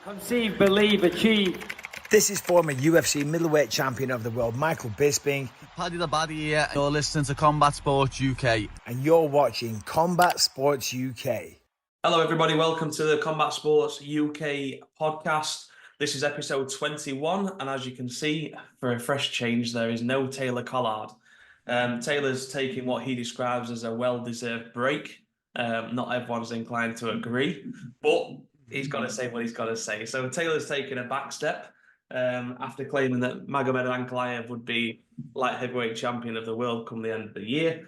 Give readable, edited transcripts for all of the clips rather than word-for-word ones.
Conceive, believe, achieve. This is former UFC middleweight champion of the world, Michael Bisping. Paddy the Baddy here. You're listening to Combat Sports UK. And you're watching Combat Sports UK. Hello, everybody. Welcome to the Combat Sports UK podcast. This is episode 21. And as you can see, for a fresh change, there is no Taylor Collard. Taylor's taking what he describes as a well-deserved break. Not everyone's inclined to agree, but he's got to say what he's got to say. So Taylor's taken a back step after claiming that Magomed Ankalaev would be light heavyweight champion of the world come the end of the year.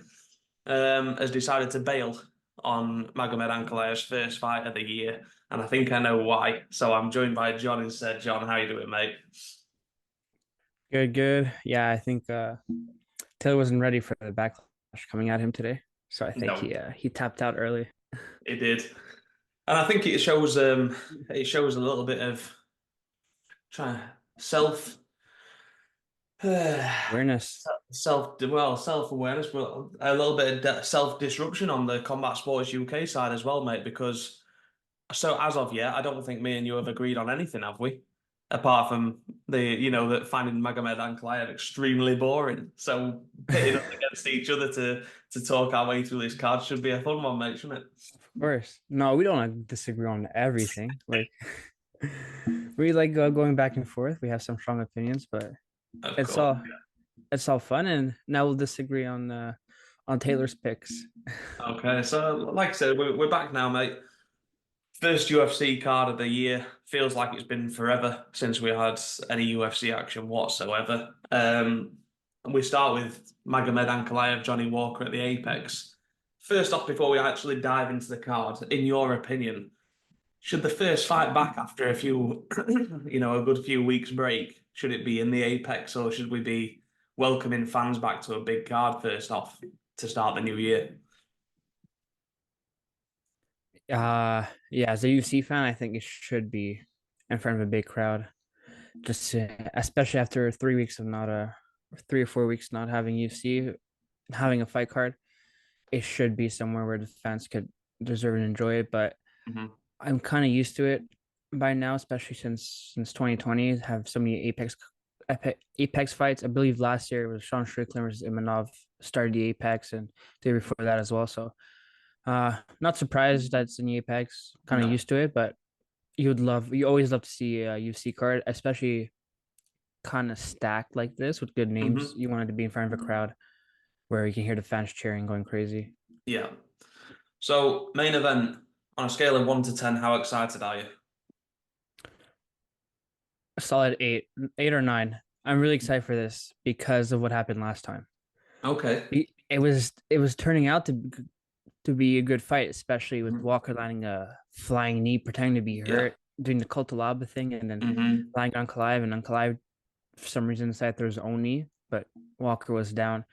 Has decided to bail on Magomed Ankalaev's first fight of the year. And I think I know why. So I'm joined by Jon instead. Jon, how you doing, mate? Good. Yeah, I think Taylor wasn't ready for the backlash coming at him today. So I think he tapped out early. It did. And I think it shows a little bit of self awareness. Self-awareness, but a little bit of self-disruption on the Combat Sports UK side as well, mate, because so as of yet, I don't think me and you have agreed on anything, have we? Apart from that finding Magomed Ankalaev extremely boring. So pitting up against each other to talk our way through this card should be a fun one, mate, shouldn't it? Of course. No, we don't disagree on everything. Like we like going back and forth. We have some strong opinions, but it's all fun. And now we'll disagree on Taylor's picks. Okay, so like I said, we're back now, mate. First UFC card of the year. Feels like it's been forever since we had any UFC action whatsoever. And we start with Magomed Ankalaev, Johnny Walker at the Apex. First off, before we actually dive into the card, in your opinion, should the first fight back after a good few weeks break, should it be in the Apex, or should we be welcoming fans back to a big card first off to start the new year? As a UFC fan, I think it should be in front of a big crowd, especially after 3 weeks of 3 or 4 weeks not having UFC, having a fight card. It should be somewhere where the fans could deserve and enjoy it. But I'm kind of used to it by now, especially since 2020, have so many Apex fights. I believe last year it was Sean Strickland versus Imanov started the Apex, and the year before that as well. So not surprised that it's in the Apex, kind of used to it, but you always love to see a UFC card, especially kind of stacked like this with good names. You wanted to be in front of a crowd where you can hear the fans cheering, going crazy. Yeah. So main event, on a scale of 1 to 10, how excited are you? A solid 8 or 9. I'm really excited for this because of what happened last time. Okay. It was turning out to be a good fight, especially with Walker landing a flying knee, pretending to be hurt, doing the Koltalaba thing, and then lying on Ankalaev, and Ankalaev for some reason decided there was his own knee, but Walker was down.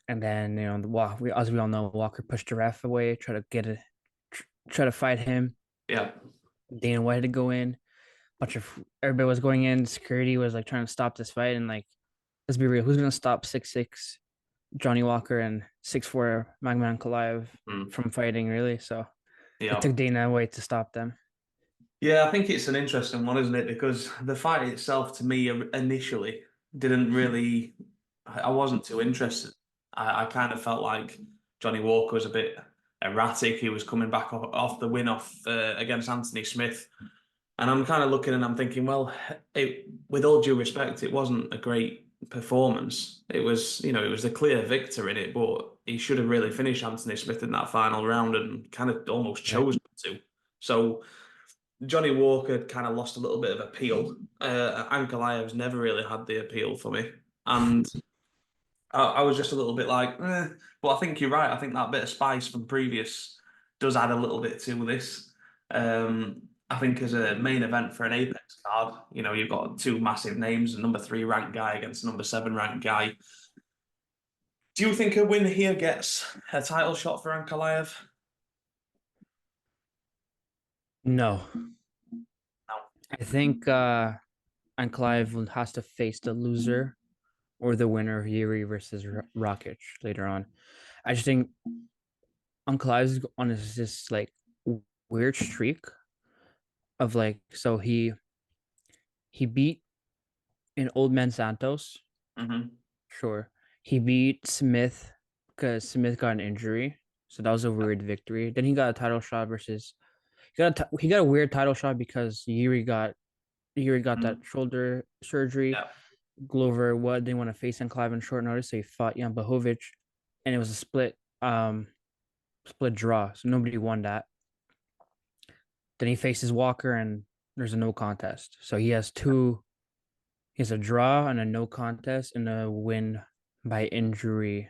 And then as we all know, Walker pushed the ref away, try to fight him. Yeah. Dana White had to go in. Everybody was going in. Security was like trying to stop this fight, and like, let's be real, who's gonna stop 6'6" Johnny Walker and 6'4" Magomed Ankalaev from fighting, really? So it took Dana White to stop them. Yeah, I think it's an interesting one, isn't it? Because the fight itself, to me, initially didn't really. I wasn't too interested. I kind of felt like Johnny Walker was a bit erratic. He was coming back off the win against Anthony Smith. And I'm kind of looking and I'm thinking, well, with all due respect, it wasn't a great performance. It was a clear victor in it, but he should have really finished Anthony Smith in that final round and kind of almost chose to. So Johnny Walker kind of lost a little bit of appeal. Ankalaev's never really had the appeal for me. And I was just a little bit like, but I think you're right. I think that bit of spice from previous does add a little bit to this. I think as a main event for an Apex card, you've got two massive names, a number 3 ranked guy against a number 7 ranked guy. Do you think a win here gets a title shot for Ankalaev? No. I think Ankalaev has to face the loser or the winner of Yuri versus Rakic later on. I just think Ankalaev is on this like weird streak of like, so he beat an old man Santos. Mm-hmm. Sure. He beat Smith because Smith got an injury. So that was a weird victory. Then he got a title shot versus he got a weird title shot because Yuri got that shoulder surgery. Yeah. Glover didn't want to face Ankalaev on short notice, so he fought Jan Blachowicz, and it was a split draw. So nobody won that. Then he faces Walker, and there's a no contest. So he has two. He has a draw and a no contest and a win by injury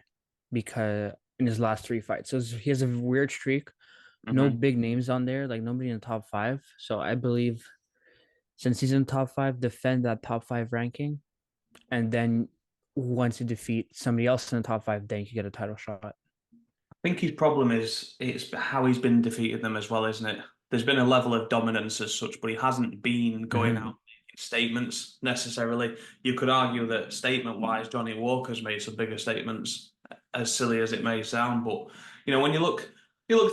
because in his last three fights. So he has a weird streak. No Mm-hmm. big names on there, like nobody in the top five. So I believe since he's in the top five, defend that top five ranking. And then once you defeat somebody else in the top five, then you can get a title shot. I think his problem is it's how he's been defeated them as well, isn't it? There's been a level of dominance as such, but he hasn't been going out making statements necessarily. You could argue that statement-wise, Johnny Walker's made some bigger statements, as silly as it may sound. But when you look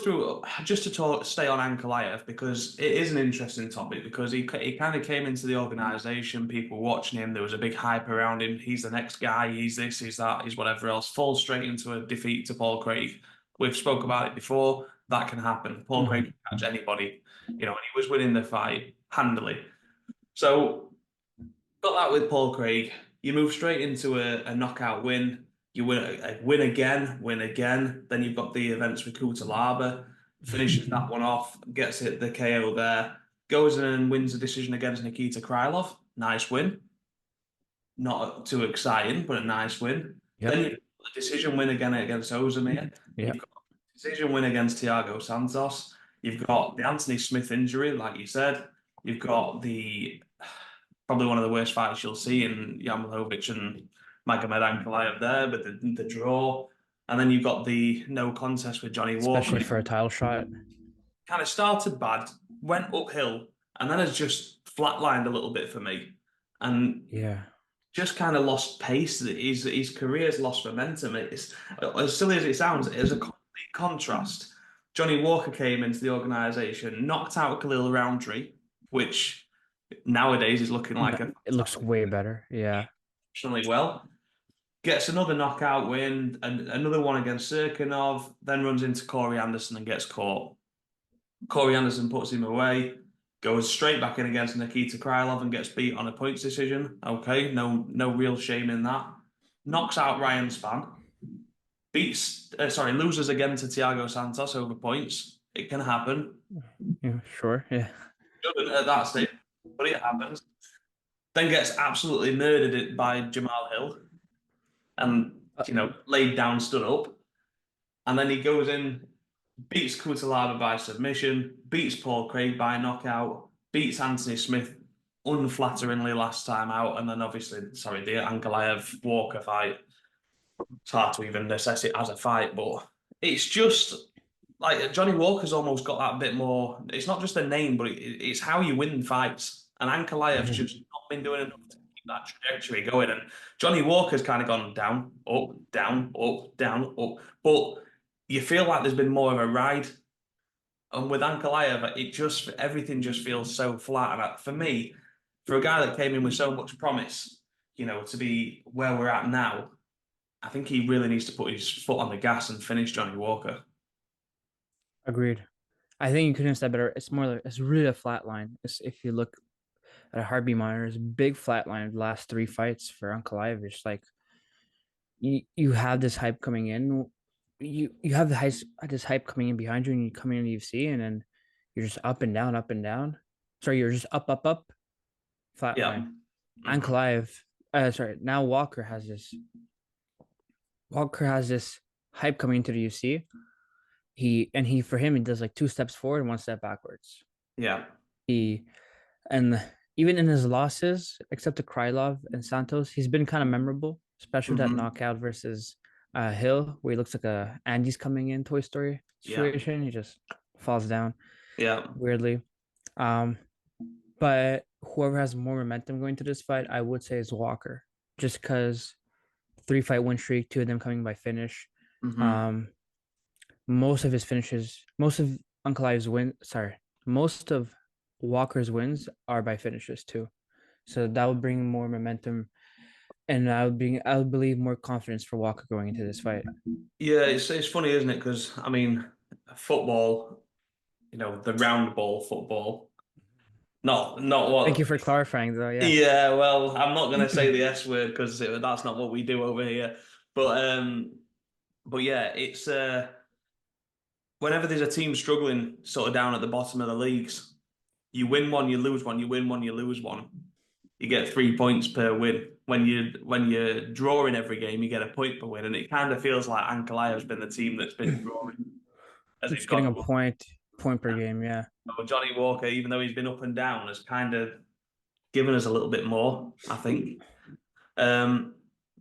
through just to stay on Ankalaev because it is an interesting topic because he kind of came into the organization, people watching him, there was a big hype around him. He's the next guy. He's this. He's that. He's whatever else. Falls straight into a defeat to Paul Craig. We've spoke about it before. That can happen. Paul Craig can catch anybody. And he was winning the fight handily. So got that with Paul Craig. You move straight into a knockout win. You win again. Then you've got the events with Kutalaba. Finishes that one off. Gets it the KO there. Goes in and wins a decision against Nikita Krylov. Nice win. Not too exciting, but a nice win. Yep. Then you've got a decision win again against Ozemir. Yep. You've got a decision win against Thiago Santos. You've got the Anthony Smith injury, like you said. You've got probably one of the worst fights you'll see in Jan Blachowicz and Magomed Ankalaev there, but the draw. And then you've got the no contest with Johnny Walker. Especially for a title shot. Kind of started bad, went uphill, and then has just flatlined a little bit for me. And Yeah. just kind of lost pace. His career's lost momentum. It's as silly as it sounds. It is a complete contrast. Johnny Walker came into the organization, knocked out Khalil Roundtree, which nowadays is looking like it looks way better. Yeah. exceptionally well. Gets another knockout win, and another one against Serkinov. Then runs into Corey Anderson and gets caught. Corey Anderson puts him away. Goes straight back in against Nikita Krylov and gets beat on a points decision. Okay, no real shame in that. Knocks out Ryan Spann. Loses again to Thiago Santos over points. It can happen. Yeah, sure. Yeah. Shouldn't at that stage, but it happens. Then gets absolutely murdered by Jamal Hill. And, laid down, stood up. And then he goes in, beats Kutalaba by submission, beats Paul Craig by knockout, beats Anthony Smith unflatteringly last time out, and then obviously, the Ankalaev Walker fight. It's hard to even assess it as a fight, but it's just like Johnny Walker's almost got that bit more. It's not just a name, but it's how you win fights. And Ankalaev's just not been doing enough to keep that trajectory going. And Johnny Walker's kind of gone down, up, down, up, down, up. But you feel like there's been more of a ride. And with Ankalaev, everything just feels so flat. And for me, for a guy that came in with so much promise, to be where we're at now, I think he really needs to put his foot on the gas and finish Johnny Walker. Agreed. I think you couldn't have said better. It's really a flat line. If you look at a heartbeat monitor, it's a big flat line. The last three fights for Ankalaev, it's like you have this hype coming in. You have this hype coming in behind you, and you come in the UFC, and then you're just up and down, up and down. Sorry, you're just up, flat line. Ankalaev, now Walker has this hype coming into the UFC. For him, he does like 2 steps forward and 1 step backwards. Yeah. And even in his losses, except to Krylov and Santos, he's been kind of memorable, especially that knockout versus Hill, where he looks like a Andy's coming in Toy Story situation. He just falls down. Yeah. Weirdly. But whoever has more momentum going to this fight, I would say is Walker. Just because 3-fight win streak, 2 of them coming by finish. Most of his finishes, most of Walker's wins are by finishes too. So that would bring more momentum, and I would believe more confidence for Walker going into this fight. Yeah, it's funny, isn't it? Because I mean, football, the round ball football, not Thank you what. for clarifying, though. Yeah. Yeah, well, I'm not going to say the S word because that's not what we do over here. But yeah, it's whenever there's a team struggling, sort of down at the bottom of the leagues, you win one, you lose one, you win one, you lose one. You get 3 points per win. When you're drawing every game, you get a point per win, and it kind of feels like Ankalaev has been the team that's been drawing as it's It's getting a gone. point per game. Yeah. So Johnny Walker, even though he's been up and down, has kind of given us a little bit more, I think. Um,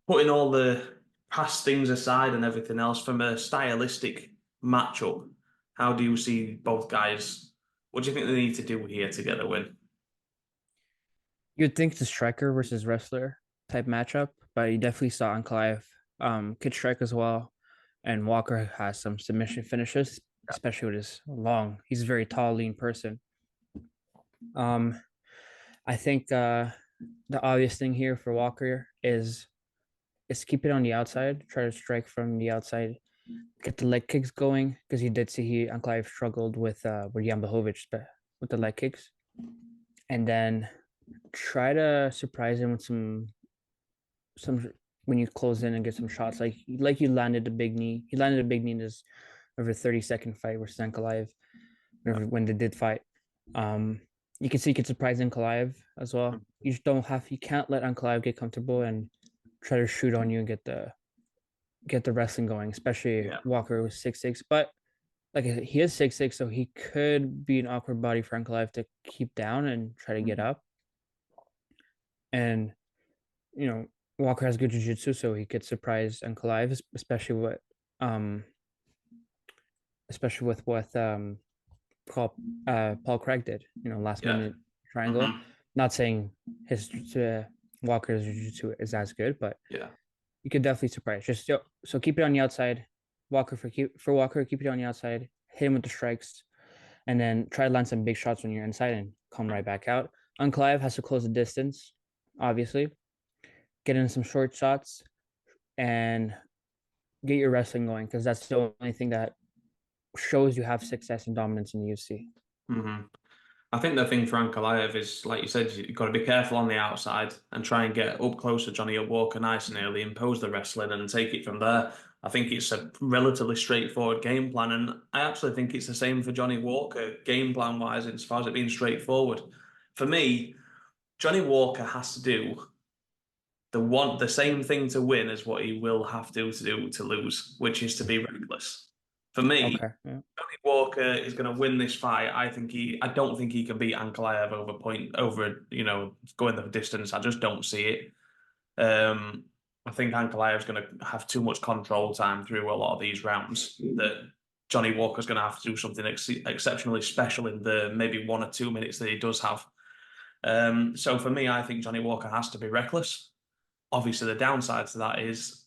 Putting all the past things aside and everything else, from a stylistic matchup, how do you see both guys? What do you think they need to do here to get a win? You'd think the striker versus wrestler type matchup, but you definitely saw Ankalaev could strike as well. And Walker has some submission finishes, especially with his long. He's a very tall, lean person. Um, I think the obvious thing here for Walker is keep it on the outside, try to strike from the outside, get the leg kicks going, because he did see Ankalaev struggled with Jan Blachowicz with the leg kicks, and then try to surprise him with some when you close in and get some shots, like you landed a big knee. He landed a big knee in his over 30-second fight versus Ankalaev when they did fight. You can see he could surprise Ankalaev as well. You can't let Ankalaev get comfortable and try to shoot on you and get the wrestling going, especially Walker was 6'6", but like he is 6'6", so he could be an awkward body for Ankalaev to keep down and try to get up. And Walker has good jiu-jitsu, so he could surprise Ankalaev, especially with what Paul Craig did. Last minute triangle. Mhm. Not saying his Walker's jiu-jitsu is as good, but you could definitely surprise. So keep it on the outside. For Walker, keep it on the outside. Hit him with the strikes, and then try to land some big shots when you're inside and come right back out. Ankalaev has to close the distance, obviously. Get in some short shots and get your wrestling going, because that's the only thing that shows you have success and dominance in the UFC. Mm-hmm. I think the thing for Ankalaev is, like you said, you've got to be careful on the outside and try and get up close to Johnny Walker nice and early, impose the wrestling and take it from there. I think it's a relatively straightforward game plan, and I actually think it's the same for Johnny Walker, game plan wise, as far as it being straightforward. For me, Johnny Walker has to do the same thing to win as what he will have to do to lose, which is to be reckless. For me, Okay. Yeah. Johnny Walker is going to win this fight. I don't think he can beat Ankalaev going the distance. I just don't see it. I think Ankalaev is going to have too much control time through a lot of these rounds. That Johnny Walker's going to have to do something exceptionally special in the maybe 1 or 2 minutes that he does have. So for me, I think Johnny Walker has to be reckless. Obviously, the downside to that is,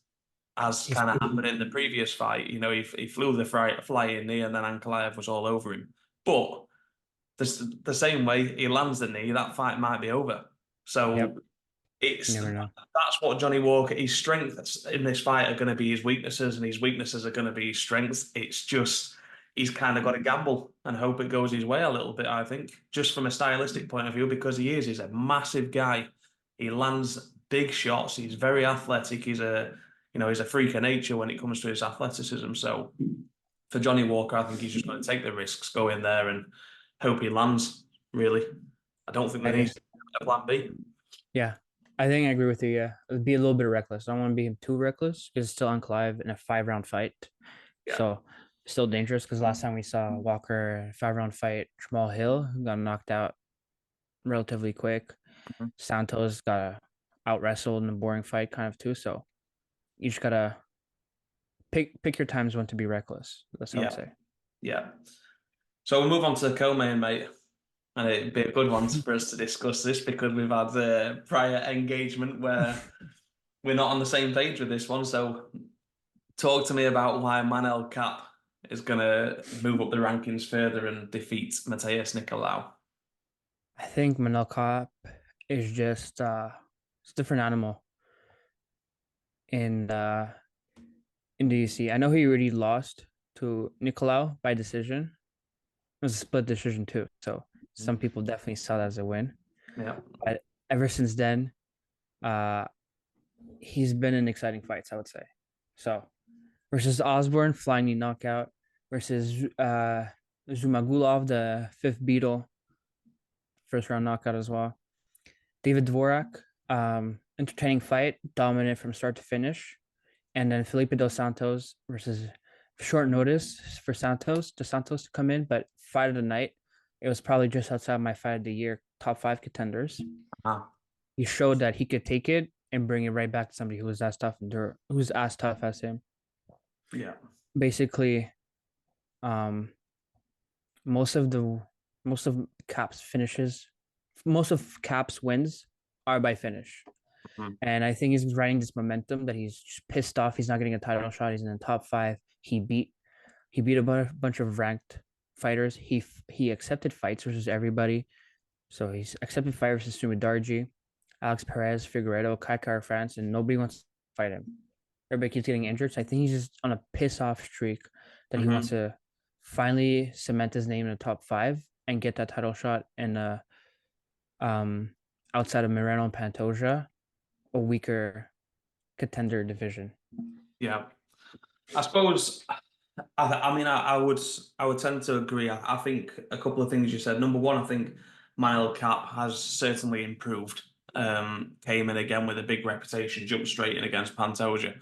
as kind of happened in the previous fight, he flew the flying knee and then Ankalaev was all over him. But the same way he lands the knee, that fight might be over. So that's what Johnny Walker, his strengths in this fight are going to be his weaknesses, and his weaknesses are going to be his strengths. It's just he's kind of got to gamble and hope it goes his way a little bit, I think, just from a stylistic point of view, because he's a massive guy. He lands big shots. He's very athletic. He's a freak of nature when it comes to his athleticism. So for Johnny Walker, I think he's just going to take the risks, go in there and hope he lands, really. I don't think there needs to be a plan B. Yeah, I think I agree with you. Yeah, it'd be a little bit reckless. I don't want to be too reckless because it's still Ankalaev in a 5-round fight. Yeah. So still dangerous, because last time we saw Walker 5-round fight, Jamal Hill got knocked out relatively quick. Santos got out wrestled in a boring fight kind of too. So you just gotta pick your times when to be reckless. That's what I would say. Yeah. So we'll move on to the co-main, mate. And it'd be a good one for us to discuss this, because we've had a prior engagement where we're not on the same page with this one. So talk to me about why Manel Kape is going to move up the rankings further and defeat Matheus Nikolau. I think Manel Kape is just it's a different animal in in the UC. I know he already lost to Nikolau by decision. It was a split decision too, so some people definitely saw that as a win. Yeah. But ever since then, uh, he's been in exciting fights, I would say. So versus Osborne, flying knee knockout, versus Zumagulov, the fifth Beetle, first round knockout as well. David Dvorak, entertaining fight, dominant from start to finish. And then Felipe dos Santos versus short notice for Dos Santos to come in, but fight of the night. It was probably just outside my fight of the year top 5 contenders. Ah, He showed that he could take it and bring it right back to somebody who was as tough who's as tough as him. yeah. Basically, um, most of the most of Cap's finishes, most of Cap's wins are by finish. Mhm. And I think he's riding this momentum that he's just pissed off. He's not getting a title shot. He's in the top 5. He beat a bunch of ranked fighters. He accepted fights versus everybody. So he's accepted fight versus Sumidarji, Alex Perez, Figueredo, Kai Kara France, and nobody wants to fight him. Everybody keeps getting injured. So I think he's just on a piss off streak that he wants to finally cement his name in the top 5 and get that title shot in um outside of Moreno and Pantoja, a weaker contender division. Yeah. I suppose. I mean, I would tend to agree. I think a couple of things you said. Number one, I think Manel Kape has certainly improved. Came in again with a big reputation, jumped straight in against Pantoja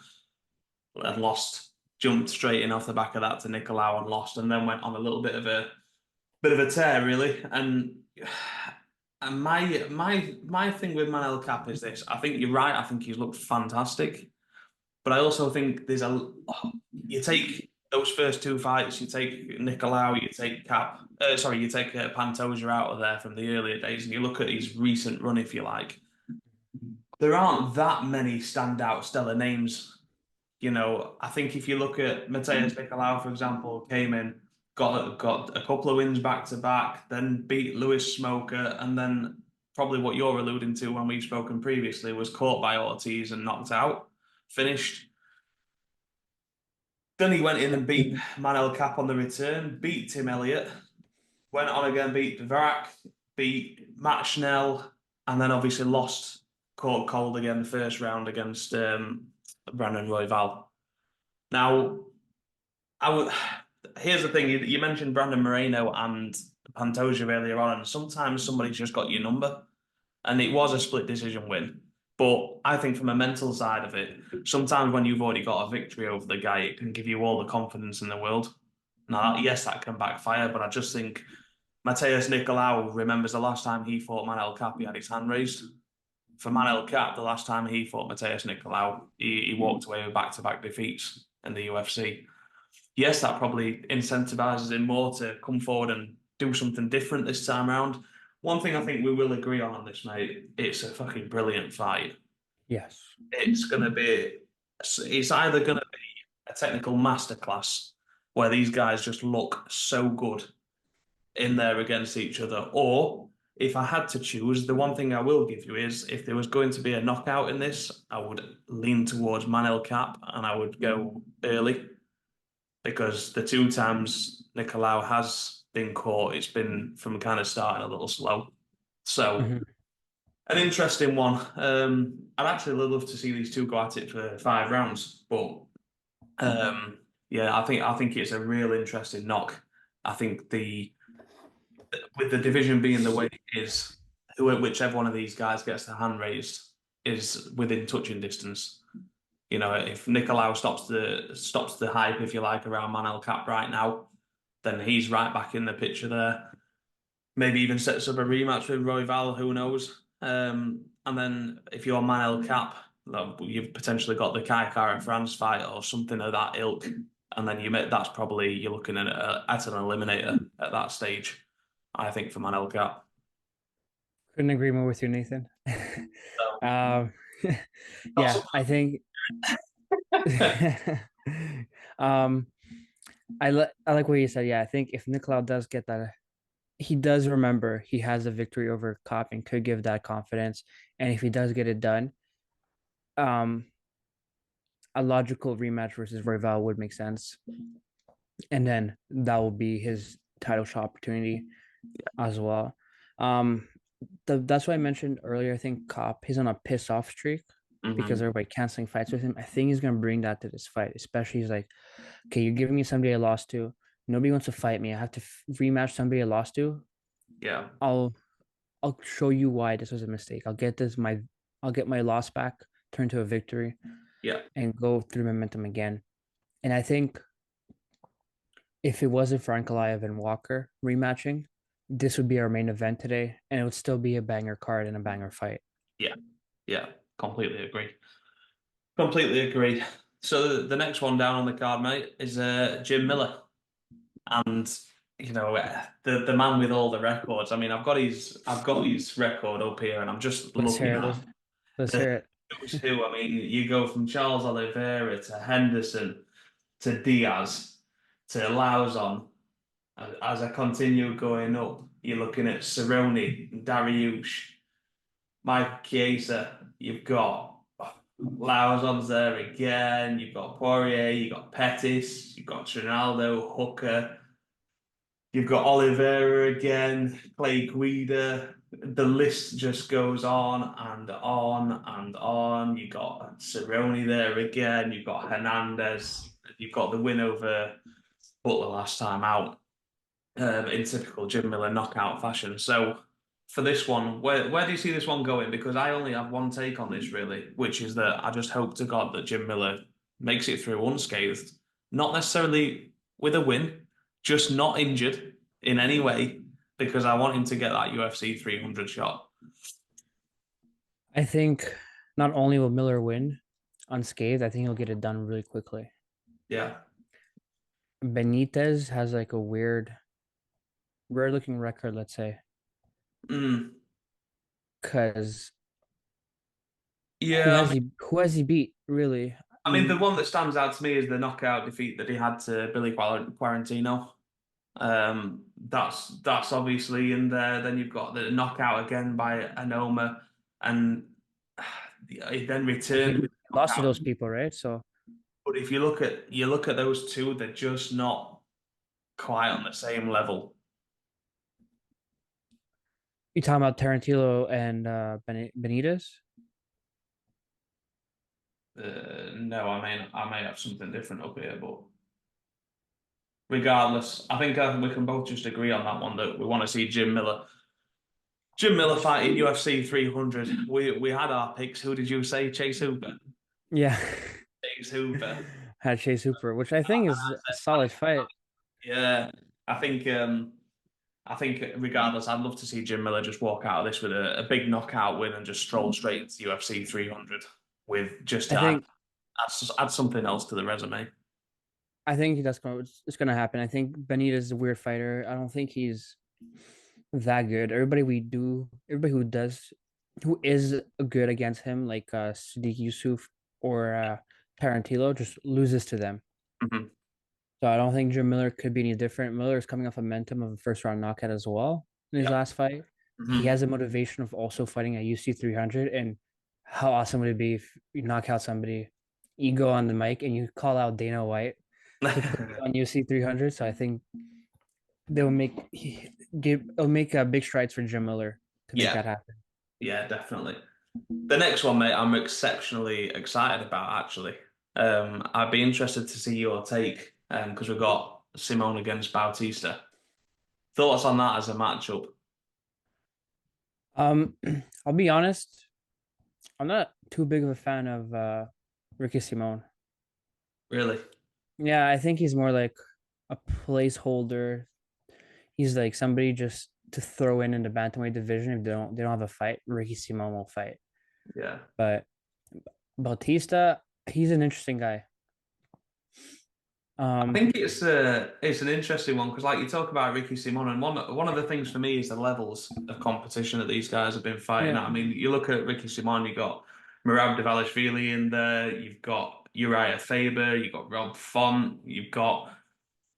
and lost. Jumped straight in off the back of that to Nikolau and lost, and then went on a little bit of a tear, really. And my thing with Manel Kape is this. I think you're right. I think he's looked fantastic. But I also think you take those first 2 fights, you take Nikolau, you take you take Pantoja out of there from the earlier days, and you look at his recent run, if you like. There aren't that many standout stellar names. I think if you look at Matheus Nikolau, for example, came in, got a couple of wins back to back, then beat Lewis Smoker, and then probably what you're alluding to when we've spoken previously was caught by Ortiz and knocked out, finished. Then he went in and beat Manel Kape on the return, beat Tim Elliott, went on again, beat Dvorak, beat Matt Schnell, and then obviously lost, caught cold again the first round against Brandon Royval. Now, here's the thing: you mentioned Brandon Moreno and Pantoja earlier on, and sometimes somebody's just got your number, and it was a split decision win. But I think from a mental side of it, sometimes when you've already got a victory over the guy, it can give you all the confidence in the world. Now, yes, that can backfire, but I just think Matheus Nikolau remembers the last time he fought Manel Kape, he had his hand raised. For Manel Kape, the last time he fought Matheus Nikolau, he walked away with back-to-back defeats in the UFC. Yes, that probably incentivizes him more to come forward and do something different this time around. One thing I think we will agree on this, mate, it's a fucking brilliant fight. Yes. It's either going to be a technical masterclass where these guys just look so good in there against each other, or if I had to choose, the one thing I will give you is if there was going to be a knockout in this, I would lean towards Manel Kape and I would go early because the 2 times Nikolau has been caught, it's been from kind of starting a little slow. So, an interesting one. I'd actually love to see these two go at it for 5 rounds, but yeah, I think it's a real interesting knock. I think with the division being the way it is, whichever one of these guys gets the hand raised is within touching distance. If Nikolau stops the hype, if you like, around Manel Kape right now, then he's right back in the picture there. Maybe even sets up a rematch with Royval, who knows? And then if you're Manel Kape, you've potentially got the Kai Kara France fight or something of that ilk, and then you're looking at an eliminator at that stage. I think for Manel Kape. Couldn't agree more with you, Nathan. So, Yeah, I think I like what you said. Yeah, I think if Nicolau does get that he does remember he has a victory over Cop and could give that confidence. And if he does get it done, um, a logical rematch versus Royval would make sense. And then that will be his title shot opportunity as well. Um, that's why I mentioned earlier. I think Cop he's on a piss off streak because everybody canceling fights with him. I think he's gonna bring that to this fight, especially he's like, okay, you're giving me somebody I lost to. Nobody wants to fight me. I have to rematch somebody I lost to. Yeah. I'll show you why this was a mistake. I'll get my loss back, turn to a victory, Yeah. and go through momentum again. And I think if it wasn't for Ankalaev and Walker rematching, this would be our main event today, and it would still be a banger card and a banger fight. Yeah. Yeah. Completely agree. Completely agree. So the next one down on the card, mate, is Jim Miller. And the man with all the records. I mean, I've got his record up here, and I'm just Let's looking hear it. at Let's the hear it. who's who. I mean, you go from Charles Oliveira to Henderson to Diaz to Lauzon. As I continue going up, you're looking at Cerrone, Dariush, Mike Chiesa. You've got Lauzon's there again. You've got Poirier. You've got Pettis. You've got Trinaldo, Hooker. You've got Oliveira again, Clay Guida. The list just goes on and on and on. You've got Cerrone there again. You've got Hernandez. You've got the win over Butler last time out in typical Jim Miller knockout fashion. So for this one, where do you see this one going? Because I only have one take on this, really, which is that I just hope to God that Jim Miller makes it through unscathed. Not necessarily with a win, just not injured in any way, because I want him to get that UFC 300 shot. I think not only will Miller win unscathed, I think he'll get it done really quickly. Yeah. Benitez has like a weird looking record, let's say, Mm. because Yeah, who has he beat really? I mean, the one that stands out to me is the knockout defeat that he had to Billy Quarantino. That's obviously in there. Then you've got the knockout again by Anoma, and he then He returned with the lost to knockout. those people, right? So But if you look at those two, they're just not quite on the same level. you talking about Tarantino and Benitez? No, I may have something different up here, but regardless, I think we can both just agree on that one that we want to see Jim Miller. Jim Miller fighting UFC 300. We had our picks. Who did you say? Chase Hooper. Yeah, Chase Hooper. had Chase Hooper, which I think is a solid fight. Yeah, I think regardless, I'd love to see Jim Miller just walk out of this with a big knockout win and just stroll straight into UFC 300 with just I to add, think add something else to the resume. I think it's gonna happen. I think Benitez is a weird fighter. I don't think he's that good. Who is good against him, like Sadiq Yusuf or Tarantino, just loses to them. Mhm. So I don't think Jim Miller could be any different. Miller is coming off a momentum of a first round knockout as well in his Yeah. last fight. He Mhm. has a motivation of also fighting at UC 300. And how awesome would it be if you knock out somebody, you go on the mic and you call out Dana White to put you on UC 300? So I think they'll it'll make big strides for Jim Miller to make Yeah, that happen. yeah, definitely. The next one, mate, I'm exceptionally excited about actually. I'd be interested to see your take because we've got Simone against Bautista. Thoughts on that as a matchup? Um, I'll be honest, I'm not too big of a fan of Ricky Simone. Really? Yeah, I think he's more like a placeholder. He's like somebody just to throw in the bantamweight division if they don't have a fight. Ricky Simon will fight, Yeah. but Bautista, he's an interesting guy. I think it's an interesting one because, like you talk about Ricky Simon, and one of the things for me is the levels of competition that these guys have been fighting Yeah, at. I mean, you look at Ricky Simon, you got Merab Dvalishvili in there, you've got Uriah Faber, you've got Rob Font, you've got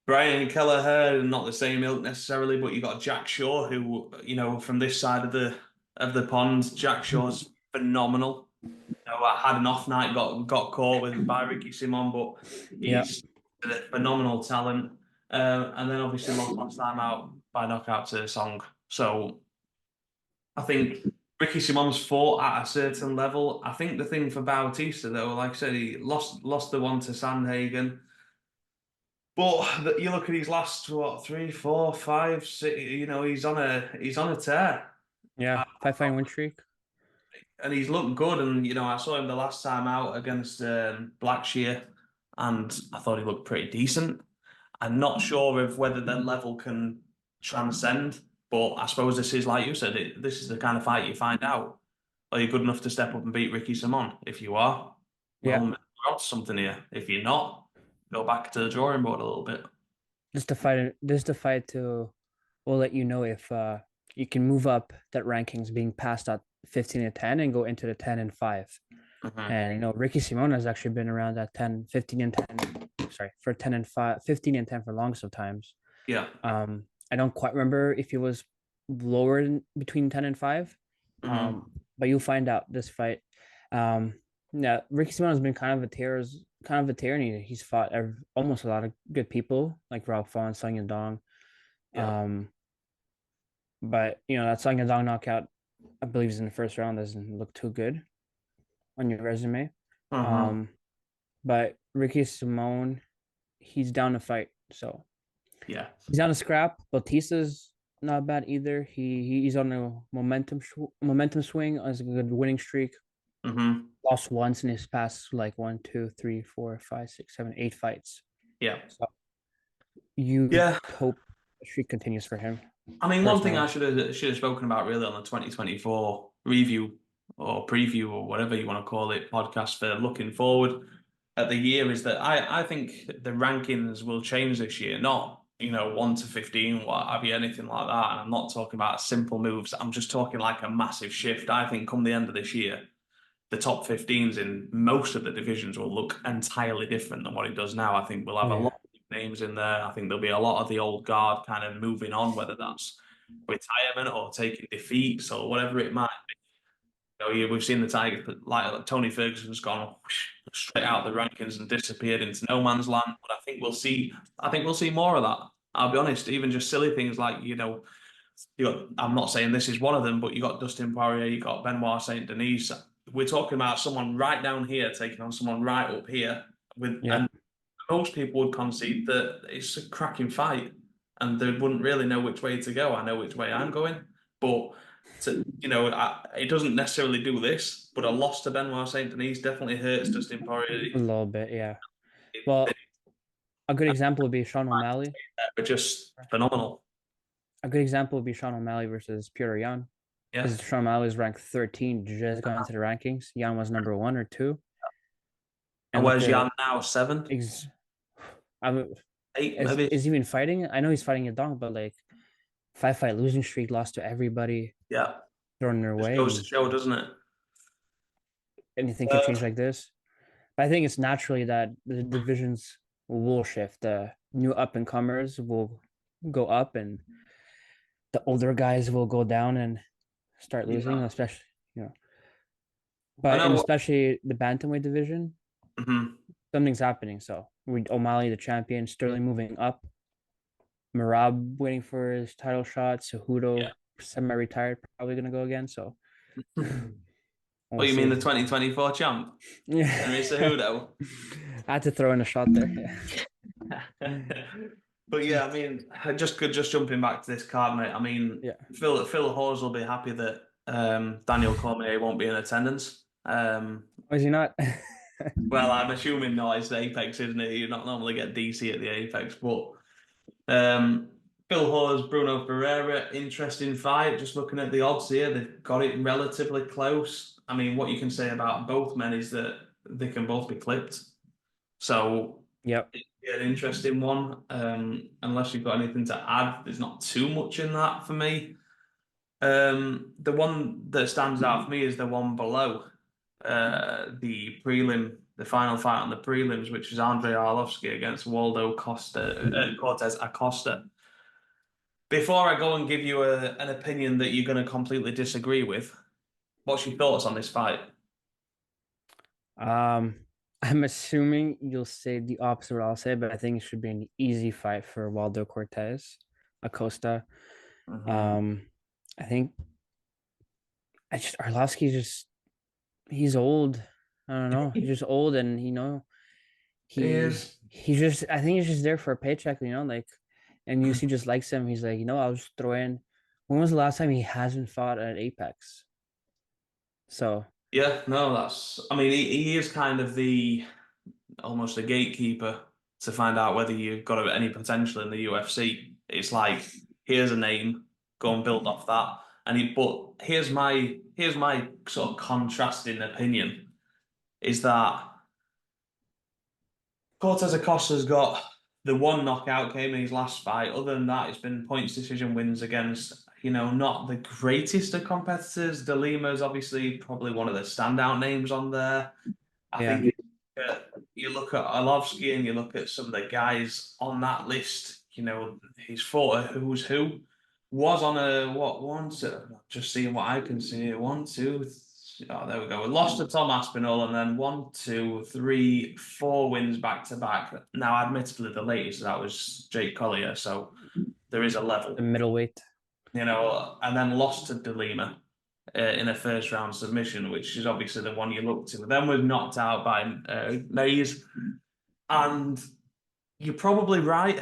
Brian Kelleher, not the same ilk necessarily, but you got Jack Shaw, who, from this side of the pond, Jack Shaw's phenomenal. I had an off night, got caught with by Ricky Simon, but Yeah. he's a phenomenal talent. And then obviously lost last time out by knockout to Song. So I think Ricky Simon's fought at a certain level. I think the thing for Bautista though, like I said, he lost the one to Sandhagen. But you look at his last what 3, 4, 5, 6. He's on a tear, Yeah. 5 fight win streak. and he's looked good. And I saw him the last time out against Blackshear, and I thought he looked pretty decent. I'm not sure of whether that level can transcend, but I suppose this is like you said. This is the kind of fight you find out. Are you good enough to step up and beat Ricky Simon? If you are, well, Yeah. maybe we're onto something here. If you're not, go back to the drawing board a little bit. Just the fight to will let you know if you can move up that rankings being passed at 15-10 and go into the 10-5. Mhm. And Ricky Simon has actually been around that 10, 15-10, sorry, for 10-5, 15-10 for long sometimes. Yeah. I don't quite remember if he was lower between 10-5. Mhm. But you'll find out this fight. Yeah, Ricky Simon has been kind of a tear, and he's fought almost a lot of good people like Rob Font, Sung Yadong. Yeah. But that Sung Yadong knockout, I believe, is in the first round. Doesn't look too good on your resume. Mhm. But Ricky Simon, he's down to fight, so Yeah. he's down to scrap. Bautista's not bad either. He's on a momentum swing, has a good winning streak. Mhm. Lost once in his past like 1, 2, 3, 4, 5, 6, 7, 8 fights. Yeah. So you Yeah. hope the streak continues for him. I mean, one thing I Personally, should have spoken about really on the 2024 review or preview or whatever you want to call it podcast for looking forward at the year is that I think the rankings will change this year, not 1 to 15, what have you, anything like that. And I'm not talking about simple moves. I'm just talking like a massive shift. I think come the end of this year, the top 15s in most of the divisions will look entirely different than what it does now. I think we'll have a yeah, lot of names in there. I think there'll be a lot of the old guard kind of moving on, whether that's retirement or taking defeats or whatever it might be. We've seen the Tigers, but like Tony Ferguson's gone straight out of the rankings and disappeared into no man's land. But I think we'll see. I think we'll see more of that. I'll be honest. Even just silly things like I'm not saying this is one of them, but you got Dustin Poirier, you got Benoit Saint Denis. We're talking about someone right down here taking on someone right up here, yeah. and most people would concede that it's a cracking fight, and they wouldn't really know which way to go. I know which way I'm going, but it doesn't necessarily do this. But a loss to Benoit Saint Denis definitely hurts Dustin Poirier. A little bit, yeah. Well, a good example would be Sean O'Malley. They're just phenomenal. A good example would be Sean O'Malley versus Peter Yan. Yeah. Because Sean O'Malley was ranked 13, just got into the rankings. Yan was number 1 or 2. And look where's at Jan now? 7, I mean, 8, is maybe. is he even fighting? I know he's fighting a dong, but like 5 fight losing streak, lost to everybody, Yeah. thrown their Just way, goes to and show, doesn't it? anything can change like this. But I think it's naturally that the divisions will shift. The new up and comers will go up, and the older guys will go down and start losing, Yeah. especially you know. I But and know. especially the bantamweight division, Mhm. something's happening. So O'Malley, the champion, Sterling moving up, Marab waiting for his title shot, Yeah. Cejudo semi-retired, probably gonna go again. So we'll What you mean see. the 2024 champ? Henry Yeah, Cejudo. I had to throw in a shot there. Yeah. But yeah, I mean, just jumping back to this card, mate. I mean, Yeah. Phil Hawes will be happy that Daniel Cormier won't be in attendance. Was he not? Well, I'm assuming no, it's the Apex, isn't it? You not normally get DC at the Apex, but um, Phil Hawes, Bruno Ferreira, interesting fight. Just looking at the odds here, they've got it relatively close. I mean, what you can say about both men is that they can both be clipped. So Yep. it'd be an interesting one. Unless you've got anything to add, there's not too much in that for me. The one that stands out for me is the one below the prelim the final fight on the prelims, which is Andrei Arlovski against Waldo Cortez Acosta. Before I go and give you an opinion that you're going to completely disagree with, what's your thoughts on this fight? I'm assuming you'll say the opposite of what I'll say, but I think it should be an easy fight for Waldo Cortez Acosta. I think Arlovsky he's old. I don't know. He's just old, and he just I think he's just there for a paycheck, like, and UFC just likes him. He's like, I'll just throw in. When was the last time he hasn't fought at Apex? So Yeah, no, I mean, he is kind of almost a gatekeeper to find out whether you've got any potential in the UFC. It's like, here's a name, go and build off that. But here's my sort of contrasting opinion, is that Cortez Acosta's got the one knockout came in his last fight. Other than that, it's been points decision wins against, not the greatest of competitors. De Lima's obviously probably one of the standout names on there. I think you look at Arlovsky and you look at some of the guys on that list, he's fought a who's who. Was on just seeing what I can see. One, two, there we go. We lost to Tom Aspinall and then 1, 2, 3, 4 wins back to back. Now, admittedly, the latest of that was Jake Collier, so there is a level. The middleweight. And then lost to De Lima in a first round submission, which is obviously the one you look to. Then was knocked out by Mays, and you're probably right.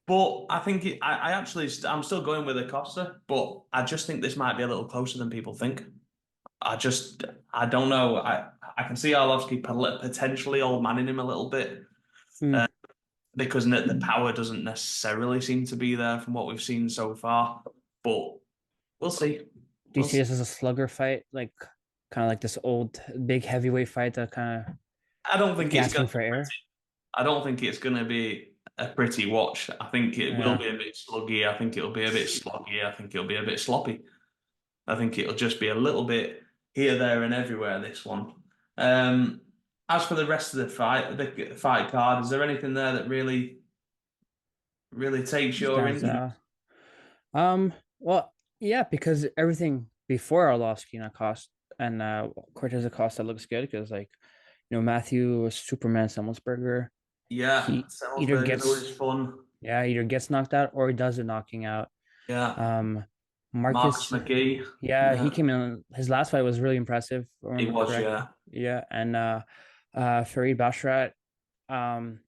But I think I'm still going with Acosta, but I just think this might be a little closer than people think. I don't know. I can see Arlovsky potentially old manning him a little bit because the power doesn't necessarily seem to be there from what we've seen so far. But we'll see. Do you see this as a slugger fight, like kind of like this old big heavyweight fight that kind of? I don't think it's gasping for air. I don't think it's going to be a pretty watch. I think it will be a bit sluggy. I think it'll be a bit sloggy. I think it'll be a bit sloppy. I think it'll just be a little bit here, there, and everywhere, this one. As for the rest of the fight card, is there anything there that really takes your interest? Well, yeah, because everything before Arlovsky and Cortez Acosta looks good because, like, Matthew Superman Semmelsberger. Yeah, he either gets fun. Yeah, either gets knocked out or he does a knocking out. Yeah. Marcus McGee. Yeah, he came in. His last fight was really impressive. It was, correct. Yeah, and Farid Basharat. I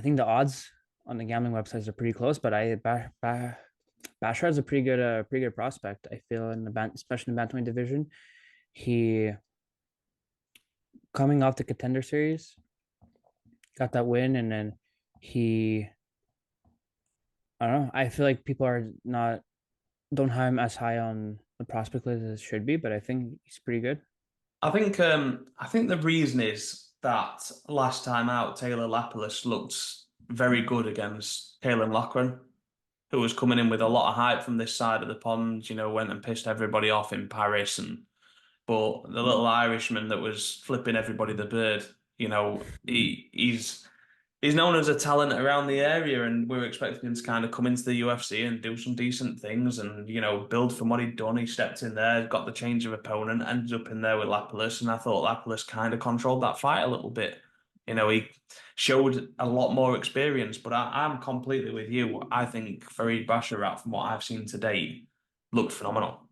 think the odds on the gambling websites are pretty close, but Basharat is a pretty good prospect. I feel especially in the bantamweight division. He coming off the Contender Series, got that win, and then I don't know. I feel like people don't have him as high on the prospect list as it should be, but I think he's pretty good. I think the reason is that last time out, Taylor Lapilus looked very good against Kalen Loughran, who was coming in with a lot of hype from this side of the pond, went and pissed everybody off in Paris. But the little Irishman that was flipping everybody the bird, he's known as a talent around the area, and we were expecting him to kind of come into the UFC and do some decent things and, build from what he'd done. He stepped in there, got the change of opponent, ended up in there with Lapilus, and I thought Lapilus kind of controlled that fight a little bit. He showed a lot more experience, but I'm completely with you. I think Farid Basharat, from what I've seen to date, looked phenomenal.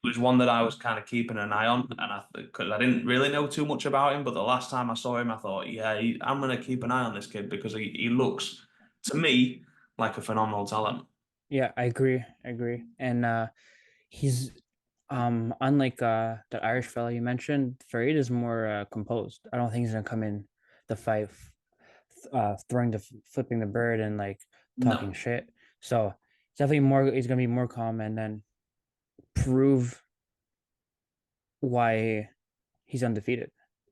It was one that I was kind of keeping an eye on, and because I didn't really know too much about him, but the last time I saw him, I thought, I'm going to keep an eye on this kid because he looks, to me, like a phenomenal talent. Yeah, I agree. And he's unlike the Irish fellow you mentioned, Farid is more composed. I don't think he's gonna come in the fight flipping the bird and like talking shit. So definitely he's gonna be more calm and then prove why he's undefeated.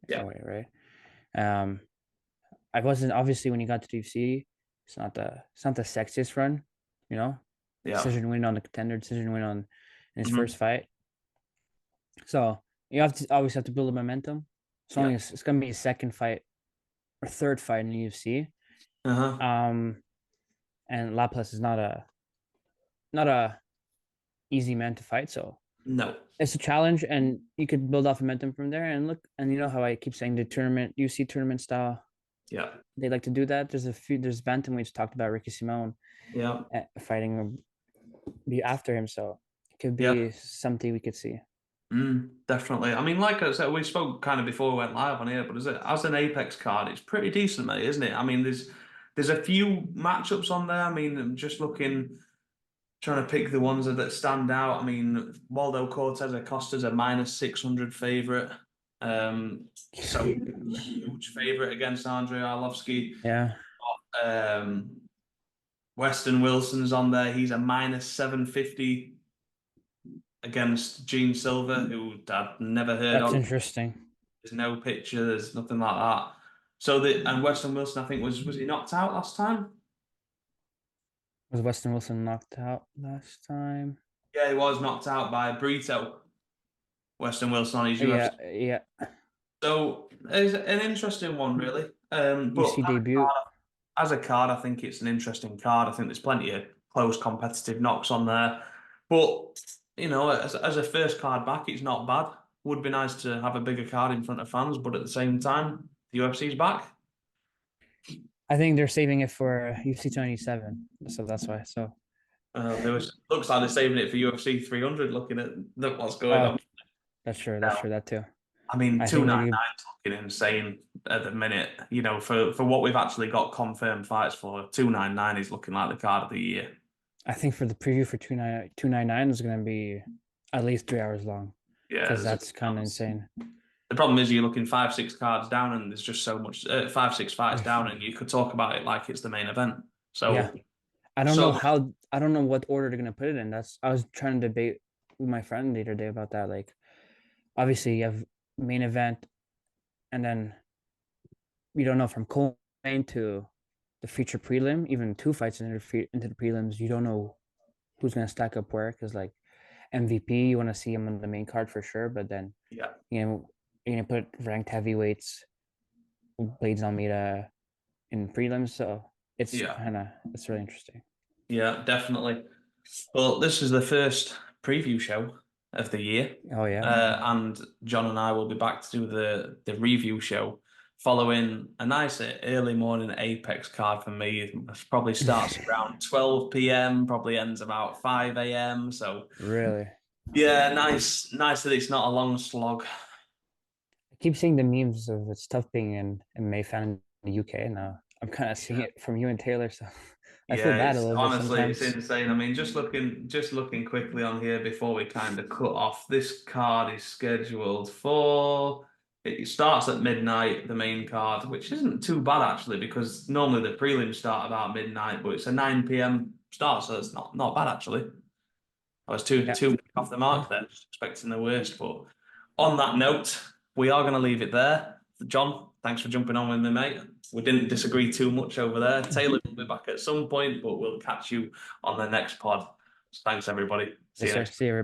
Yeah. Way, right. I wasn't obviously when he got to UFC, it's not the sexiest run, Decision win on the Contender, decision win in his first fight. So you always have to build a momentum. It's gonna be his second fight or third fight in the UFC. Uh-huh. And Laplace is not a easy man to fight, so No. it's a challenge, and you could build off momentum from there. And look, and you know how I keep saying the tournament, UFC tournament style, Yeah. they like to do that. There's bantamweights talked about Ricky Simone Yeah. fighting be after him, so it could Yeah. be something we could see. Definitely. I mean, like I said, we spoke kind of before we went live on here, but as an Apex card, it's pretty decent, mate, isn't it? I mean, there's a few matchups on there. I mean, I'm just looking, trying to pick the ones that stand out. I mean, Waldo Cortez Acosta's a -600 favorite. So huge favorite against Andrei Arlovsky. Yeah, Weston Wilson's on there. He's a -750 against Gene Silver, who I'd never heard that's of. interesting. There's no picture. There's nothing like that. And Weston Wilson, I think was he knocked out last time? Was Weston Wilson knocked out last time? Yeah, he was knocked out by Brito. Weston Wilson on his Yeah, UFC. yeah. So it's an interesting one, really. But UFC debut. as a card, I think it's an interesting card. I think there's plenty of close competitive knocks on there. But, as a first card back, it's not bad. Would be nice to have a bigger card in front of fans, but at the same time, the UFC's back. I think they're saving it for UFC 27, so that's why. So Looks like they're saving it for UFC 300, looking at what's going on. that's true. That's true. That too. I mean, I think 299 is looking insane at the minute. For what we've actually got confirmed fights for, 299 is looking like the card of the year. I think for the preview for 299 is going to be at least 3 hours long. Yeah, because that's kind of insane. The problem is you're looking 5-6 cards down, and there's just so much 5-6 fights down, and you could talk about it like it's the main event. So yeah, I don't know what order they're going to put it in. I was trying to debate with my friend the other day about that. Like, obviously you have main event, and then we don't know from co-main to the feature prelim, even 2 fights into the prelims, you don't know who's going to stack up where, because like MVP, you want to see him on the main card for sure, but then yeah, you're gonna put ranked heavyweights, Blades Almeida in prelims, so it's really interesting. Yeah, definitely. Well, this is the first preview show of the year. Oh yeah, and Jon and I will be back to do the review show following a nice early morning Apex card for me. It probably starts around 12 p.m, probably ends about 5 a.m. So really, yeah, nice that it's not a long slog. I keep seeing the memes of it's tough being an MMA fan in the UK now. I'm kind of seeing it from you and Taylor, so I feel bad a little bit honestly, sometimes. it's insane. I mean, just looking quickly on here before we kind of cut off. This card is scheduled for. It starts at midnight, the main card, which isn't too bad actually, because normally the prelims start about midnight, but it's a 9 p.m. start, so it's not bad actually. I was two off the mark there, just expecting the worst. But on that note, we are going to leave it there. Jon, thanks for jumping on with me, mate. We didn't disagree too much over there. Taylor will be back at some point, but we'll catch you on the next pod. So thanks, everybody. See you next. See you.